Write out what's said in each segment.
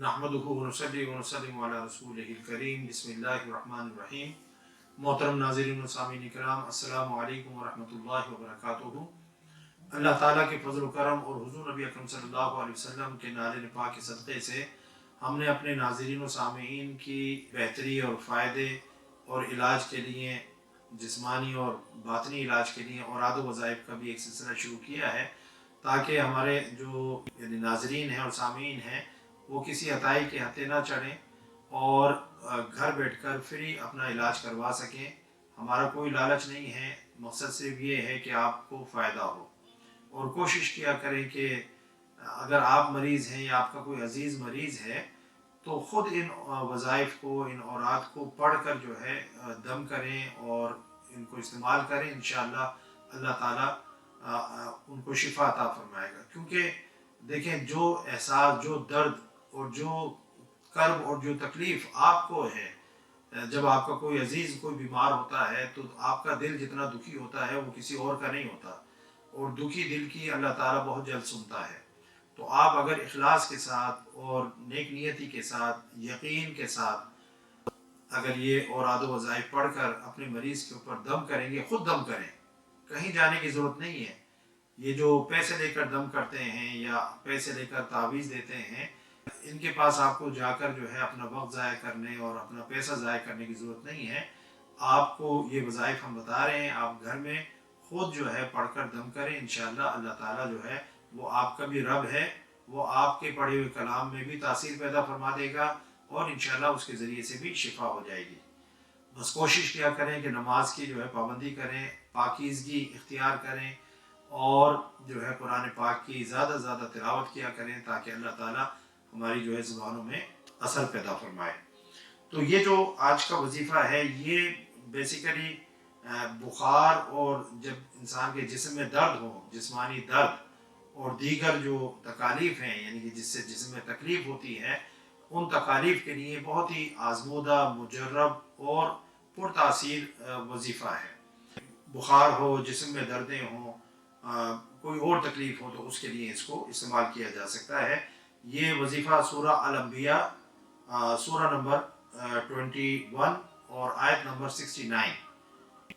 नहमदुहु व नसल्ली व नसल्लिमु अला रसूलिहिल करीम बिस्मिल्लाहिर रहमानिर रहीम। मोहतरम नाज़रीन व सामीन किराम, अस्सलामु अलैकुम व रहमतुल्लाहि व बरकातुहू। अल्लाह ताला के फजल व करम और हुज़ूर नबी अकरम सल्लल्लाहु अलैहि वसल्लम के नाले पाक के सदक़े से हमने अपने नाज़रीन व सामीन की बेहतरी और फ़ायदे और इलाज के लिए, जिस्मानी और बातनी इलाज के लिए औराद व वज़ाइफ का भी एक सिलसिला शुरू किया है, ताकि हमारे जो यानी नाज़रीन हैं और सामीन हैं वो किसी हताई के हत्थे ना चढ़ें और घर बैठकर फ्री अपना इलाज करवा सकें। हमारा कोई लालच नहीं है, मकसद सिर्फ ये है कि आपको फ़ायदा हो। और कोशिश किया करें कि अगर आप मरीज़ हैं या आपका कोई अजीज़ मरीज़ है तो ख़ुद इन वज़ाइफ को, इन औरात को पढ़ कर जो है दम करें और इनको इस्तेमाल करें। इंशाअल्लाह अल्लाह ताला उनको शिफा अता फरमाएगा। क्योंकि देखें, जो एहसास, जो दर्द और जो कर्ब और जो तकलीफ़ आपको है, जब आपका कोई अजीज़ कोई बीमार होता है तो आपका दिल जितना दुखी होता है वो किसी और का नहीं होता, और दुखी दिल की अल्लाह ताला बहुत जल्द सुनता है। तो आप अगर इखलास के साथ और नेक नियति के साथ, यकीन के साथ अगर ये औराद वज़ाइफ पढ़ कर अपने मरीज़ के ऊपर दम करेंगे, ख़ुद दम करें, कहीं जाने की ज़रूरत नहीं है। ये जो पैसे लेकर दम करते हैं या पैसे लेकर तावीज़ देते हैं, इनके पास आपको जाकर जो है अपना वक्त ज़ाया करने और अपना पैसा ज़ाया करने की ज़रूरत नहीं है। आपको ये वज़ाइफ हम बता रहे हैं, आप घर में ख़ुद जो है पढ़कर दम करें। इंशाअल्लाह अल्लाह ताला जो है वो आपका भी रब है, वो आपके पढ़े हुए कलाम में भी तासीर पैदा फरमा देगा और इंशाअल्लाह उसके ज़रिए से भी शिफा हो जाएगी। बस कोशिश किया करें कि नमाज की जो है पाबंदी करें, पाकीज़गी इख्तियार करें और जो है कुरान पाक की ज़्यादा से ज़्यादा तिलावत किया करें, ताकि अल्लाह ताला हमारी जो है ज़ुबानों में असर पैदा फरमाए। तो ये जो आज का वजीफ़ा है, ये बेसिकली बुखार और जब इंसान के जिस्म में दर्द हो, जिस्मानी दर्द और दीगर जो तकालीफ़ हैं, यानी कि जिससे जिस्म में तकलीफ़ होती है, उन तकालीफ़ के लिए बहुत ही आज़मूदा, मुजर्रब और पुरतासीर वजीफ़ा है। बुखार हो, जिस्म में दर्दें हों, कोई और तकलीफ़ हो तो उसके लिए इसको इस्तेमाल किया जा सकता है। ये वजीफ़ा सूरह अल-अंबिया सूरह नंबर 21 और आयत नंबर 69,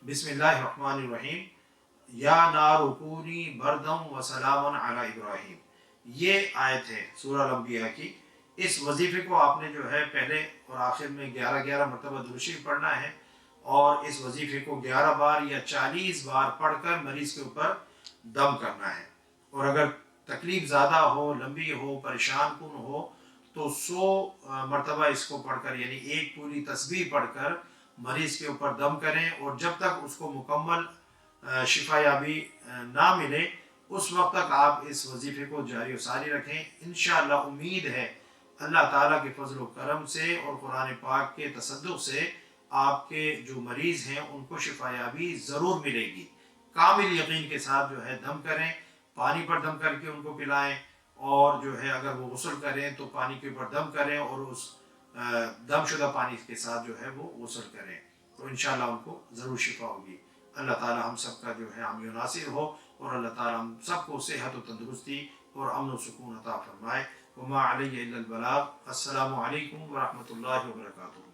बिस्मिल्लाहिर्रहमानिर्रहीम, या नारु कूनी बरदम व सलामन अला इब्राहीम। ये आयत है सूरह अल-अंबिया की। इस वजीफ़े को आपने जो है पहले और आखिर में 11-11 मरतबा दुरूद शरीफ पढ़ना है और इस वजीफ़े को 11 बार या 40 बार पढ़कर मरीज़ के ऊपर दम करना है। और अगर तकलीफ़ ज़्यादा हो, लंबी हो, परेशान कुन हो तो 100 मरतबा इसको पढ़कर, यानी एक पूरी तस्बीह पढ़कर मरीज़ के ऊपर दम करें, और जब तक उसको मुकम्मल शिफा याबी ना मिले उस वक्त तक आप इस वजीफ़े को जारी व सारी रखें। इंशाअल्लाह उम्मीद है अल्लाह ताला के फजल व करम से और कुरान पाक के तसद्दुक़ से आपके जो मरीज़ हैं उनको शिफा याबी ज़रूर मिलेगी। कामिल यकीन के साथ जो है दम करें, पानी पर दम करके उनको पिलाएं, और जो है अगर वो गुस्ल करें तो पानी के ऊपर दम करें और उस दमशुदा पानी के साथ जो है वो गुस्ल करें, तो इंशाअल्लाह उनको ज़रूर शिफा होगी। अल्लाह ताला हम सब का जो है हामी नासिर हो और अल्लाह ताला हम सबको सेहत व तंदुरुस्ती और अमन व सुकून अता फरमाए। वमा अलैहि इल्लल बलाग। अस्सलामु अलैकुम व रहमतुल्लाहि व बरकातुहू।